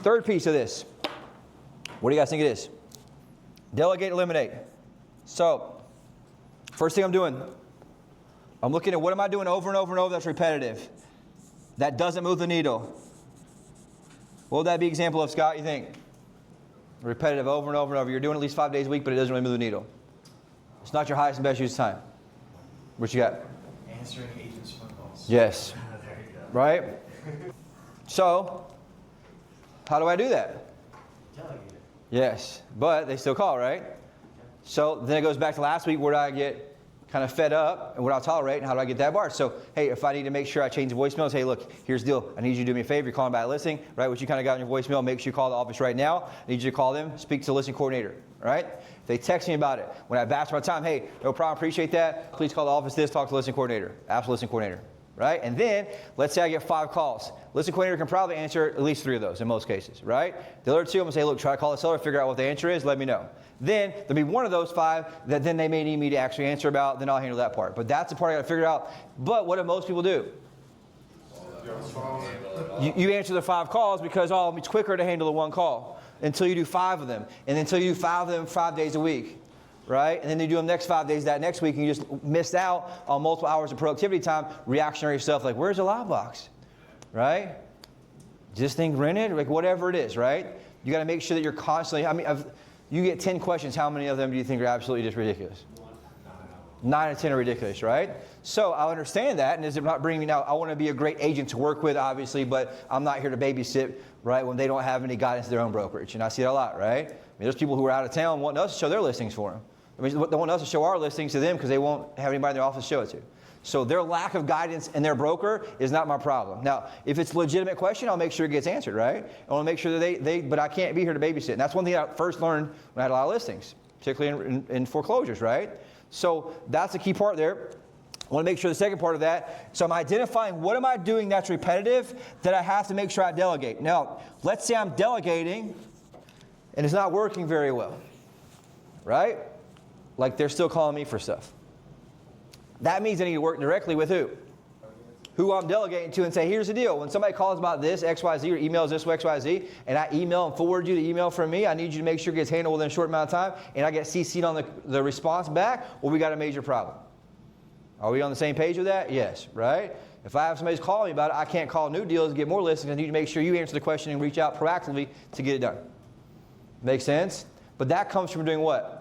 Third piece of this. What do you guys think it is? Delegate, eliminate. So, first thing I'm doing, I'm looking at what am I doing over and over and over that's repetitive, that doesn't move the needle. What would that be an example of, Scott, you think? Repetitive over and over and over. You're doing it at least 5 days a week, but it doesn't really move the needle. It's not your highest and best use of time. What you got? Answering agents' phone calls. Yes. There you go. Right? So, how do I do that? Delegate it. Yes, but they still call, right? So then it goes back to last week, where do I get kind of fed up and what I'll tolerate and how do I get that bar? So, hey, if I need to make sure I change the voicemails, hey, look, here's the deal. I need you to do me a favor. You're calling about a listing, right? What you kind of got in your voicemail, make sure you call the office right now. I need you to call them, speak to the listing coordinator, right? If they text me about it, when I bash my time, hey, no problem, appreciate that. Please call the office talk to the listing coordinator, ask the listing coordinator, right? And then, let's say I get 5 calls. Listing coordinator can probably answer at least 3 of those in most cases, right? The other 2, I'm going to say, look, try to call the seller, figure out what the answer is, let me know. Then there'll be one of those 5 that then they may need me to actually answer about, then I'll handle that part. But that's the part I got to figure out. But what do most people do? You answer the 5 calls because, it's quicker to handle the 1 call until you do 5 of them. And until you do 5 of them 5 days a week, right? And then you do them next 5 days that next week and you just missed out on multiple hours of productivity time, reactionary stuff like, where's the lock box, right? This thing rented, like whatever it is, right? You got to make sure that you're constantly, you get 10 questions, how many of them do you think are absolutely just ridiculous? 9 out of 10 are ridiculous, right? So I understand that, and is it not bringing me now? I want to be a great agent to work with, obviously, but I'm not here to babysit, right, when they don't have any guidance to their own brokerage. And I see that a lot, right? There's people who are out of town wanting us to show their listings for them. They want us to show our listings to them because they won't have anybody in their office to show it to. So their lack of guidance in their broker is not my problem. Now, if it's a legitimate question, I'll make sure it gets answered, right? I want to make sure that but I can't be here to babysit. And that's one thing I first learned when I had a lot of listings, particularly in foreclosures, right? So that's the key part there. I want to make sure the second part of that, so I'm identifying what am I doing that's repetitive that I have to make sure I delegate. Now, let's say I'm delegating and it's not working very well, right? Like they're still calling me for stuff. That means I need to work directly with who? Who I'm delegating to and say, here's the deal. When somebody calls about this, XYZ, or emails this, XYZ, and I email and forward you the email from me, I need you to make sure it gets handled within a short amount of time, and I get CC'd on the response back, or we got a major problem. Are we on the same page with that? Yes, right? If I have somebody calling me about it, I can't call new deals to get more listings. I need to make sure you answer the question and reach out proactively to get it done. Make sense? But that comes from doing what?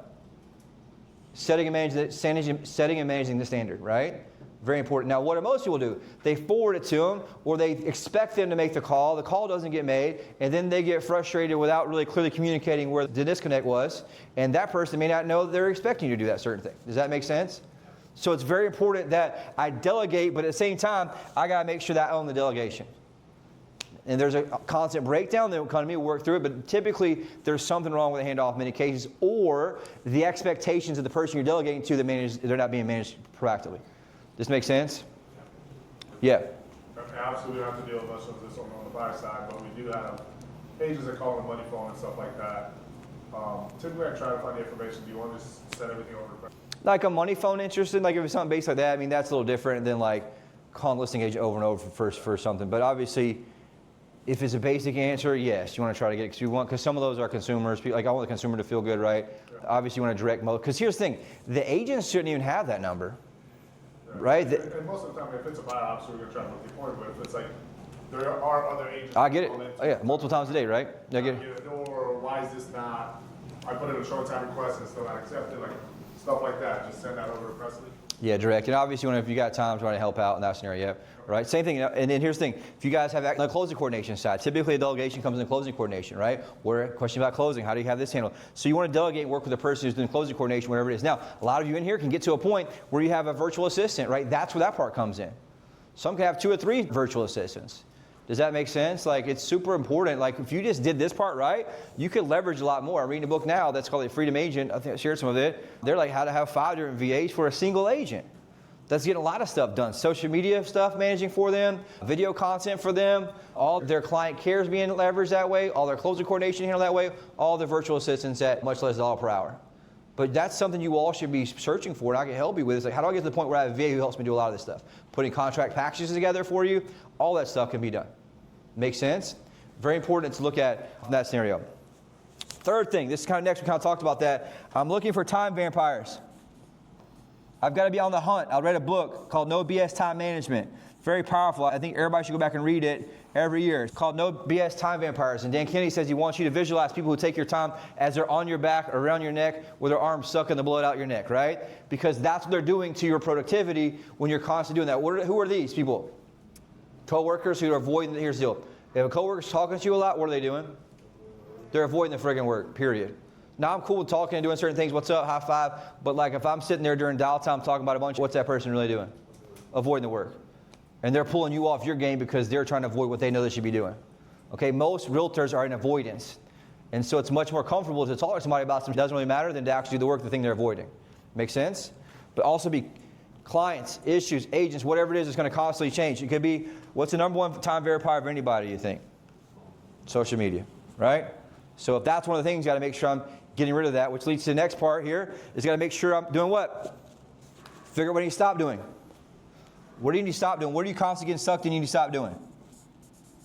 Setting and managing the standard, right? Very important. Now, what do most people do? They forward it to them, or they expect them to make the call. The call doesn't get made, and then they get frustrated without really clearly communicating where the disconnect was, and that person may not know that they're expecting you to do that certain thing. Does that make sense? So it's very important that I delegate, but at the same time, I got to make sure that I own the delegation. And there's a constant breakdown. They'll come to me, we'll work through it, but typically there's something wrong with the handoff in many cases, or the expectations of the person you're delegating to, they're not being managed proactively. Does this make sense? Yeah. Obviously, we don't have to deal with much of this on the buyer side, but we do have agents that call the money phone and stuff like that. Typically, I try to find the information. Do you want to just send everything over? Like a money phone interested, like if it's something based like that, that's a little different than like calling listing agent over and over for something. But obviously, if it's a basic answer, yes, you want to try to get it because some of those are consumers. Like I want the consumer to feel good, right? Yeah. Obviously, you want to direct most. Because here's the thing, the agents shouldn't even have that number, right? And most of the time, if it's a buyer, obviously we're going to try to look for it. But if it's like there are other agents, I get it. Oh, yeah, multiple times a day, right? I get it. Or why is this not? I put in a short time request and it's still not accepted. Like stuff like that. Just send that over to Presley. Yeah, direct. And obviously, if you got time, trying to help out in that scenario, right? Same thing. And then here's the thing. If you guys have the closing coordination side, typically a delegation comes in closing coordination, right? Where question about closing, how do you have this handled? So you want to delegate and work with the person who's doing closing coordination, whatever it is. Now, a lot of you in here can get to a point where you have a virtual assistant, right? That's where that part comes in. Some can have 2 or 3 virtual assistants. Does that make sense? Like, it's super important. Like, if you just did this part right, you could leverage a lot more. I'm reading a book now that's called The Freedom Agent. I think I shared some of it. They're like how to have 5 different VAs for a single agent. That's getting a lot of stuff done. Social media stuff managing for them, video content for them, all their client care is being leveraged that way, all their closing coordination handled that way, all their virtual assistants at much less $1 per hour. But that's something you all should be searching for, and I can help you with. It's like, how do I get to the point where I have a VA who helps me do a lot of this stuff? Putting contract packages together for you, all that stuff can be done. Make sense? Very important to look at in that scenario. Third thing, this is kind of next, we kind of talked about that. I'm looking for time vampires. I've got to be on the hunt. I read a book called No BS Time Management. Very powerful. I think everybody should go back and read it every year. It's called No BS Time Vampires. And Dan Kennedy says he wants you to visualize people who take your time as they're on your back or around your neck with their arms sucking the blood out your neck, right? Because that's what they're doing to your productivity when you're constantly doing that. Who are these people? Co-workers who are avoiding, here's the deal. If a co-worker's talking to you a lot, what are they doing? They're avoiding the friggin' work, period. Now, I'm cool with talking and doing certain things. What's up? High five. But like if I'm sitting there during dial time talking about a bunch, what's that person really doing? Avoiding the work. And they're pulling you off your game because they're trying to avoid what they know they should be doing. Okay, most realtors are in avoidance. And so it's much more comfortable to talk to somebody about something that doesn't really matter than to actually do the work, the thing they're avoiding. Make sense? But also be clients, issues, agents, whatever it is, it's going to constantly change. It could be, what's the number one time verifier for anybody, you think? Social media, right? So if that's one of the things, got to make sure I'm getting rid of that, which leads to the next part here, is got to make sure I'm doing what? Figure out what you need to stop doing. What do you need to stop doing? What are you constantly getting sucked in you need to stop doing?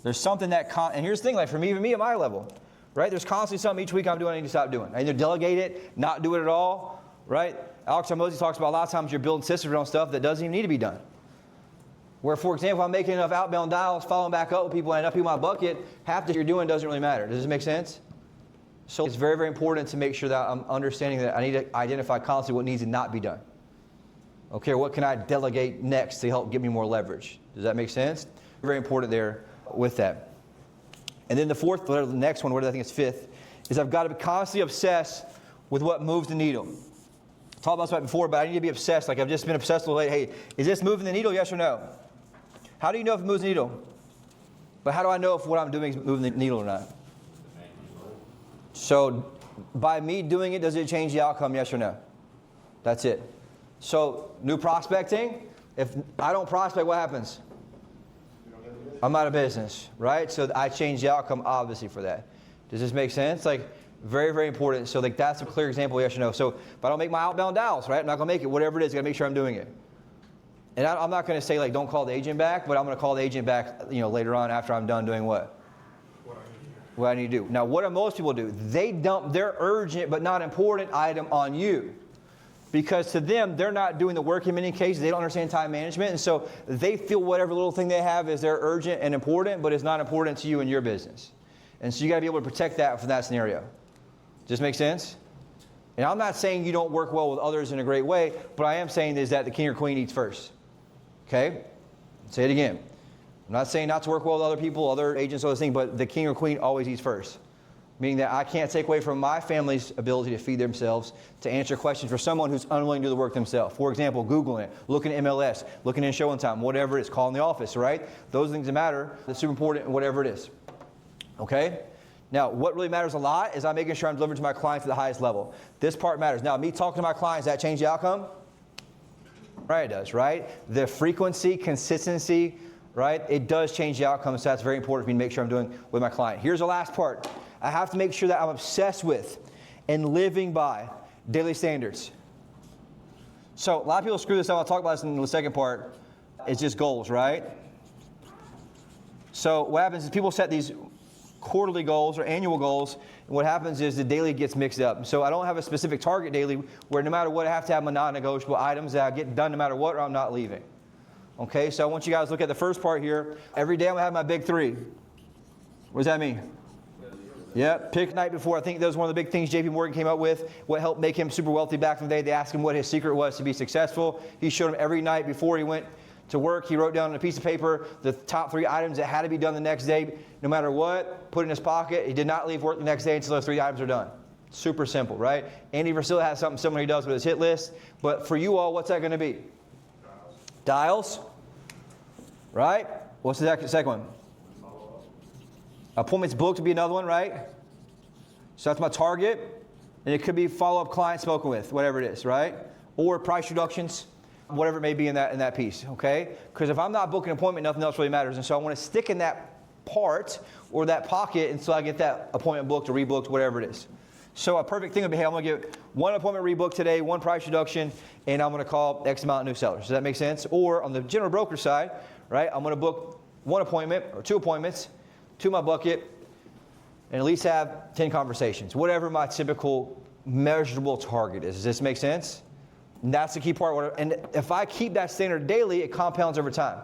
There's something that, and here's the thing, like for me, even me at my level, right? There's constantly something each week I'm doing I need to stop doing. I either delegate it, not do it at all, right? Alex Armozzi talks about a lot of times you're building systems on stuff that doesn't even need to be done. Where, for example, I'm making enough outbound dials, following back up with people, and enough people in my bucket, half that you're doing doesn't really matter. Does this make sense? So it's very, very important to make sure that I'm understanding that I need to identify constantly what needs to not be done. Okay, what can I delegate next to help get me more leverage? Does that make sense? Very important there with that. And then the next one, what I think is fifth, is I've got to be constantly obsessed with what moves the needle. I talked about this before, but I need to be obsessed. Like I've just been obsessed with, hey, is this moving the needle, yes or no? How do you know if it moves the needle? But how do I know if what I'm doing is moving the needle or not? So by me doing it, does it change the outcome, yes or no? That's it. So new prospecting, if I don't prospect, what happens? I'm out of business, right? So I change the outcome obviously for that. Does this make sense? Like very, very important. So like that's a clear example, yes or no. So if I don't make my outbound dials, right? I'm not going to make it. Whatever it is, I got to make sure I'm doing it. And I'm not going to say like don't call the agent back, but I'm going to call the agent back, later on after I'm done doing what? What I need to do. Now, what do most people do? They dump their urgent but not important item on you. Because to them, they're not doing the work in many cases. They don't understand time management. And so they feel whatever little thing they have is they're urgent and important, but it's not important to you and your business. And so you got to be able to protect that from that scenario. Does this make sense? And I'm not saying you don't work well with others in a great way, but I am saying is that the king or queen eats first. Okay? Say it again. I'm not saying not to work well with other people, other agents, other things, but the king or queen always eats first. Meaning that I can't take away from my family's ability to feed themselves, to answer questions for someone who's unwilling to do the work themselves. For example, Googling it, looking at MLS, looking in showing time, whatever it is, calling the office, right? Those things that matter, that's super important, whatever it is. Okay? Now, what really matters a lot is I'm making sure I'm delivering to my clients at the highest level. This part matters. Now, me talking to my clients, does that change the outcome? Right, it does, right? The frequency, consistency, right? It does change the outcome, so that's very important for me to make sure I'm doing with my client. Here's the last part. I have to make sure that I'm obsessed with and living by daily standards. So a lot of people screw this up. I'll talk about this in the second part. It's just goals, right? So what happens is people set these quarterly goals or annual goals, and what happens is the daily gets mixed up. So I don't have a specific target daily where no matter what I have to have my non-negotiable items that I get done no matter what or I'm not leaving. Okay, so I want you guys to look at the first part here. Every day I'm going to have my big three. What does that mean? Yeah, pick night before. I think that was one of the big things J.P. Morgan came up with. What helped make him super wealthy back in the day. They asked him what his secret was to be successful. He showed him every night before he went to work. He wrote down on a piece of paper the top 3 items that had to be done the next day, no matter what. Put it in his pocket. He did not leave work the next day until those 3 items are done. Super simple, right? Andy Versilla has something similar he does with his hit list. But for you all, what's that going to be? Dials. Right? What's the second one? Appointments booked would be another one, right? So that's my target. And it could be follow-up client spoken with, whatever it is, right? Or price reductions, whatever it may be in that piece, okay? Because if I'm not booking an appointment, nothing else really matters. And so I want to stick in that part or that pocket until I get that appointment booked or rebooked, whatever it is. So a perfect thing would be, hey, I'm going to get 1 appointment rebooked today, 1 price reduction, and I'm going to call X amount of new sellers. Does that make sense? Or on the general broker side, right, I'm going to book 1 appointment or 2 appointments to my bucket, and at least have 10 conversations, whatever my typical measurable target is. Does this make sense? And that's the key part. And if I keep that standard daily, it compounds over time.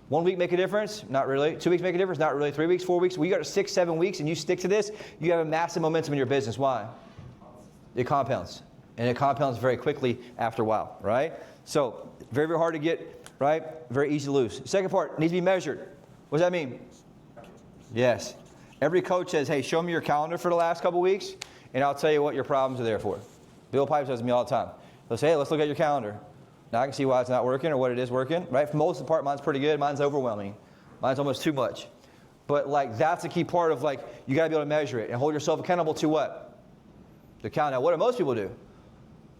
1 week make a difference? Not really. 2 weeks make a difference? Not really. 3 weeks, 4 weeks? Well, you got to 6, 7 weeks and you stick to this, you have a massive momentum in your business. Why? It compounds. And it compounds very quickly after a while, right? So, very, very hard to get, right? Very easy to lose. Second part, needs to be measured. What does that mean? Yes. Every coach says, hey, show me your calendar for the last couple weeks, and I'll tell you what your problems are there for. Bill Pipe says to me all the time. He'll say, hey, let's look at your calendar. Now I can see why it's not working or what it is working, right? For most of the part, mine's pretty good. Mine's overwhelming. Mine's almost too much. But like that's a key part of like, you got to be able to measure it and hold yourself accountable to what? The calendar. Now, what do most people do?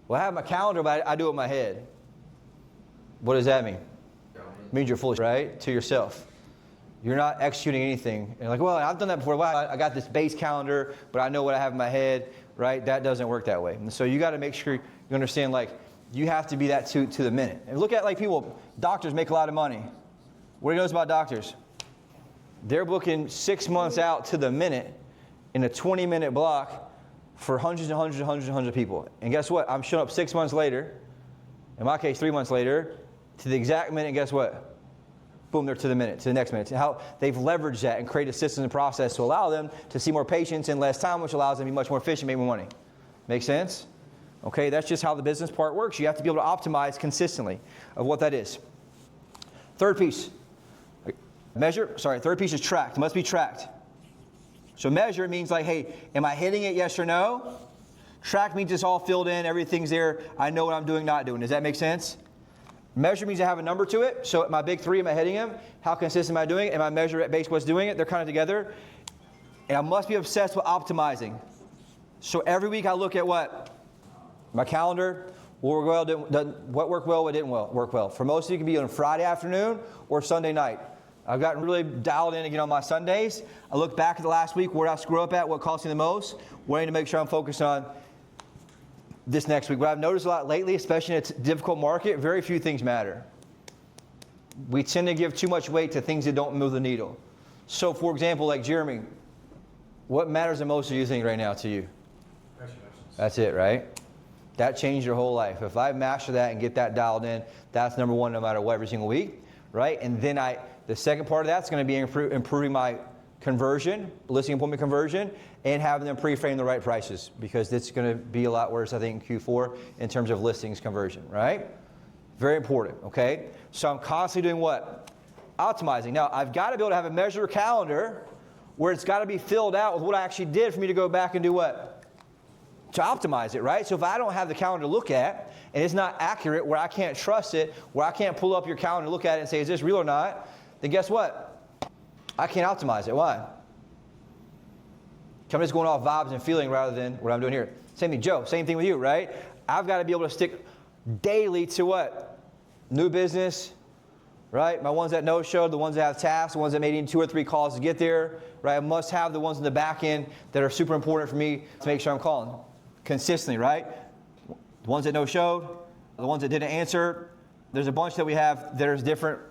Well, I have my calendar, but I do it in my head. What does that mean? It means you're foolish, right? To yourself. You're not executing anything. And you're like, well, I've done that before. Well, I got this base calendar, but I know what I have in my head, right? That doesn't work that way. And so you got to make sure you understand, like, you have to be that to the minute. And look at, like, people, doctors make a lot of money. What do you know about doctors? They're booking 6 months out to the minute in a 20-minute block for hundreds and hundreds and hundreds and hundreds of people. And guess what? I'm showing up 6 months later, in my case 3 months later, to the exact minute, and guess what? Boom, they're to the minute, to the next minute. To how they've leveraged that and created systems and process to allow them to see more patients in less time, which allows them to be much more efficient, make more money. Make sense? Okay, that's just how the business part works. You have to be able to optimize consistently of what that is. Third piece. Third piece is tracked. It must be tracked. So measure means like, hey, am I hitting it, yes or no? Track means it's all filled in, everything's there. I know what I'm doing, not doing. Does that make sense? Measure means I have a number to it. So my big three, am I hitting them? How consistent am I doing it? Am I measured at base what's doing it? They're kind of together. And I must be obsessed with optimizing. So every week I look at what? My calendar. What worked well, what didn't work well. For most of you, it can be on Friday afternoon or Sunday night. I've gotten really dialed in again on my Sundays. I look back at the last week, where did I screw up at, what cost me the most, what I need to make sure I'm focused on this next week. What I've noticed a lot lately, especially in a difficult market, very few things matter. We tend to give too much weight to things that don't move the needle. So, for example, like Jeremy, what matters the most do you think right now to you? That's it, right? That changed your whole life. If I master that and get that dialed in, that's number one no matter what every single week, right? And then the second part of that's going to be improving my conversion, listing appointment conversion, and having them pre-frame the right prices, because it's going to be a lot worse, I think, in Q4 in terms of listings conversion, right? Very important, okay? So I'm constantly doing what? Optimizing. Now, I've got to be able to have a measure calendar where it's got to be filled out with what I actually did for me to go back and do what? To optimize it, right? So if I don't have the calendar to look at, and it's not accurate, where I can't trust it, where I can't pull up your calendar, look at it and say, is this real or not? Then guess what? I can't optimize it. Why? I'm just going off vibes and feeling rather than what I'm doing here. Same thing, Joe. Same thing with you, right? I've got to be able to stick daily to what? New business, right? My ones that no-showed, the ones that have tasks, the ones that made in 2 or 3 calls to get there, right? I must have the ones in the back end that are super important for me to make sure I'm calling consistently, right? The ones that no-showed, the ones that didn't answer. There's a bunch that we have that are different.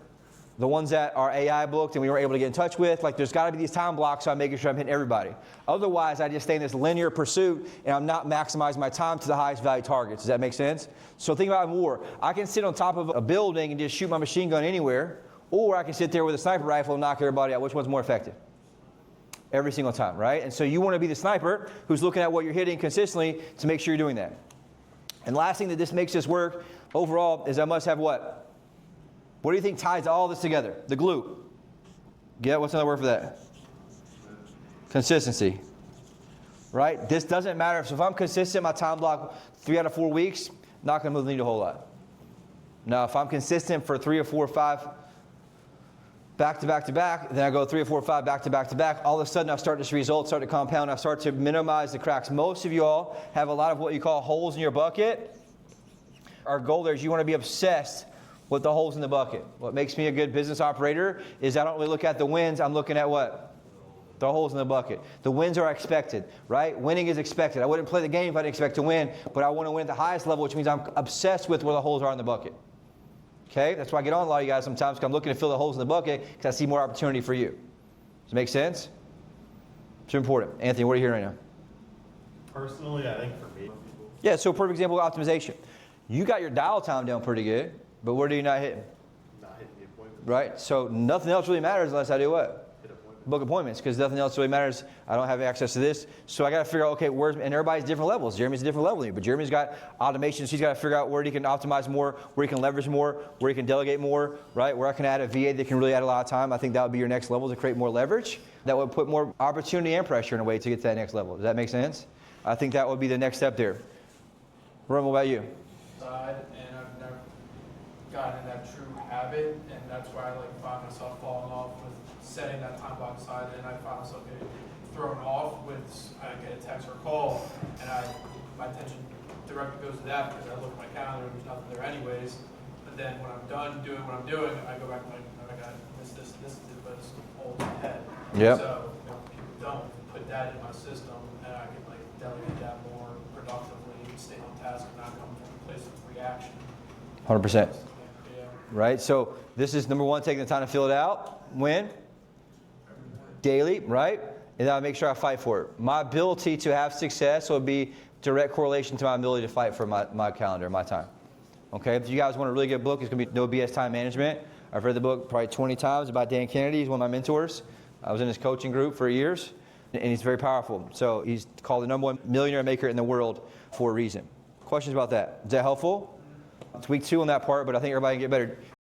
The ones that are AI booked and we were able to get in touch with, like there's got to be these time blocks so I'm making sure I'm hitting everybody. Otherwise, I just stay in this linear pursuit and I'm not maximizing my time to the highest value targets. Does that make sense? So think about war. I can sit on top of a building and just shoot my machine gun anywhere, or I can sit there with a sniper rifle and knock everybody out. Which one's more effective? Every single time, right? And so you want to be the sniper who's looking at what you're hitting consistently to make sure you're doing that. And last thing that this makes this work overall is I must have what? What do you think ties all this together? The glue. Get what's another word for that? Consistency. Right? This doesn't matter. So if I'm consistent, my time block 3 out of 4 weeks, not going to move the needle a whole lot. Now, if I'm consistent for 3 or 4 or 5 back to back to back, then I go 3 or 4 or 5 back to back to back. All of a sudden, I start to see results, start to compound. I start to minimize the cracks. Most of you all have a lot of what you call holes in your bucket. Our goal there is you want to be obsessed with the holes in the bucket. What makes me a good business operator is I don't really look at the wins. I'm looking at what? The holes in the bucket. The wins are expected, right? Winning is expected. I wouldn't play the game if I didn't expect to win, but I want to win at the highest level, which means I'm obsessed with where the holes are in the bucket. Okay? That's why I get on a lot of you guys sometimes, because I'm looking to fill the holes in the bucket because I see more opportunity for you. Does it make sense? It's important. Anthony, what are you hearing right now? Personally, I think for me, Yeah, so perfect example of optimization. You got your dial time down pretty good, but where do you not hitting? not hitting the appointment. Right? So nothing else really matters unless I do what? Hit appointment. Book appointments, because nothing else really matters. I don't have access to this. So I got to figure out, okay, and everybody's different levels. Jeremy's a different level than you, but Jeremy's got automations. He's got to figure out where he can optimize more, where he can leverage more, where he can delegate more, right? Where I can add a VA that can really add a lot of time. I think that would be your next level to create more leverage. That would put more opportunity and pressure in a way to get to that next level. Does that make sense? I think that would be the next step there. Ron, what about you? Side, and I've never gotten in that true habit, and that's where I like find myself falling off with setting that time block aside, and I find myself getting thrown off with I get a text or call, and my attention directly goes to that because I look at my calendar and there's nothing there anyways. But then when I'm done doing what I'm doing, I go back and like, oh, I got this, but it's all in my head. Yep. So people don't put that in my system, and I can like delegate that more productively, stay on task, and not come from a place of reaction. 100%. Yeah. Right? So this is number one, taking the time to fill it out. When? Daily, right? And then I make sure I fight for it. My ability to have success will be direct correlation to my ability to fight for my calendar, my time. Okay? If you guys want a really good book, it's going to be No BS Time Management. I've read the book probably 20 times about Dan Kennedy. He's one of my mentors. I was in his coaching group for years, and he's very powerful. So he's called the #1 millionaire maker in the world for a reason. Questions about that? Is that helpful? It's week 2 on that part, but I think everybody can get better.